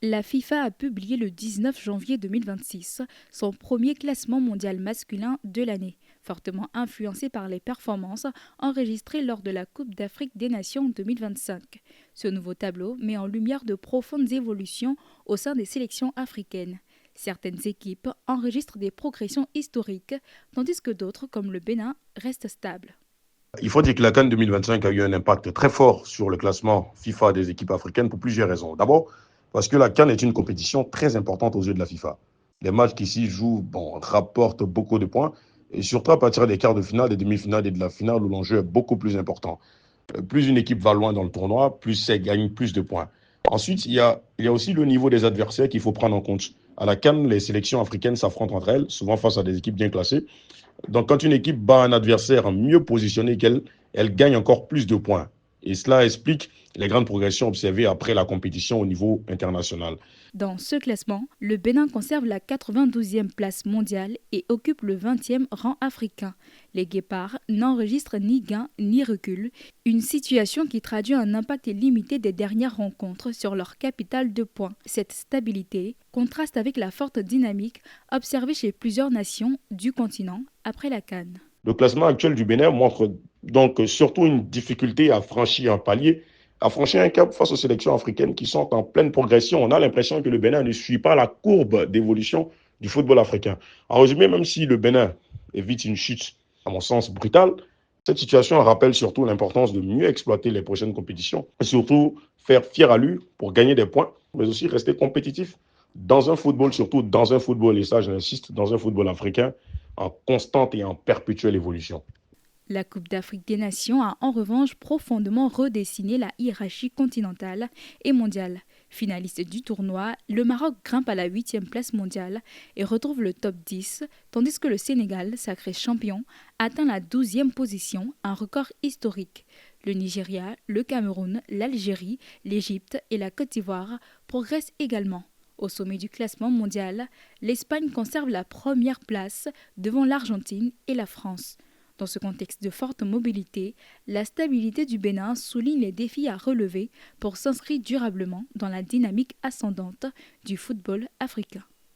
La FIFA a publié le 19 janvier 2026 son premier classement mondial masculin de l'année, fortement influencé par les performances enregistrées lors de la Coupe d'Afrique des Nations 2025. Ce nouveau tableau met en lumière de profondes évolutions au sein des sélections africaines. Certaines équipes enregistrent des progressions historiques, tandis que d'autres, comme le Bénin, restent stables. Il faut dire que la CAN 2025 a eu un impact très fort sur le classement FIFA des équipes africaines pour plusieurs raisons. D'abord, parce que la CAN est une compétition très importante aux yeux de la FIFA. Les matchs qui s'y jouent rapportent beaucoup de points, et surtout à partir des quarts de finale, des demi-finales et de la finale où l'enjeu est beaucoup plus important. Plus une équipe va loin dans le tournoi, plus elle gagne plus de points. Ensuite, il y a aussi le niveau des adversaires qu'il faut prendre en compte. À la CAN, les sélections africaines s'affrontent entre elles, souvent face à des équipes bien classées. Donc, quand une équipe bat un adversaire mieux positionné qu'elle, elle gagne encore plus de points. Et cela explique les grandes progressions observées après la compétition au niveau international. Dans ce classement, le Bénin conserve la 92e place mondiale et occupe le 20e rang africain. Les Guépards n'enregistrent ni gain ni recul, une situation qui traduit un impact limité des dernières rencontres sur leur capital de points. Cette stabilité contraste avec la forte dynamique observée chez plusieurs nations du continent après la CAN. Le classement actuel du Bénin montre donc surtout une difficulté à franchir un palier, à franchir un cap face aux sélections africaines qui sont en pleine progression. On a l'impression que le Bénin ne suit pas la courbe d'évolution du football africain. En résumé, même si le Bénin évite une chute, à mon sens, brutale, cette situation rappelle surtout l'importance de mieux exploiter les prochaines compétitions et surtout faire fière allure pour gagner des points, mais aussi rester compétitif dans un football, surtout dans un football, et ça j'insiste, dans un football africain en constante et en perpétuelle évolution. La Coupe d'Afrique des Nations a en revanche profondément redessiné la hiérarchie continentale et mondiale. Finaliste du tournoi, le Maroc grimpe à la 8e place mondiale et retrouve le top 10, tandis que le Sénégal, sacré champion, atteint la 12e position, un record historique. Le Nigeria, le Cameroun, l'Algérie, l'Égypte et la Côte d'Ivoire progressent également. Au sommet du classement mondial, l'Espagne conserve la première place devant l'Argentine et la France. Dans ce contexte de forte mobilité, la stabilité du Bénin souligne les défis à relever pour s'inscrire durablement dans la dynamique ascendante du football africain.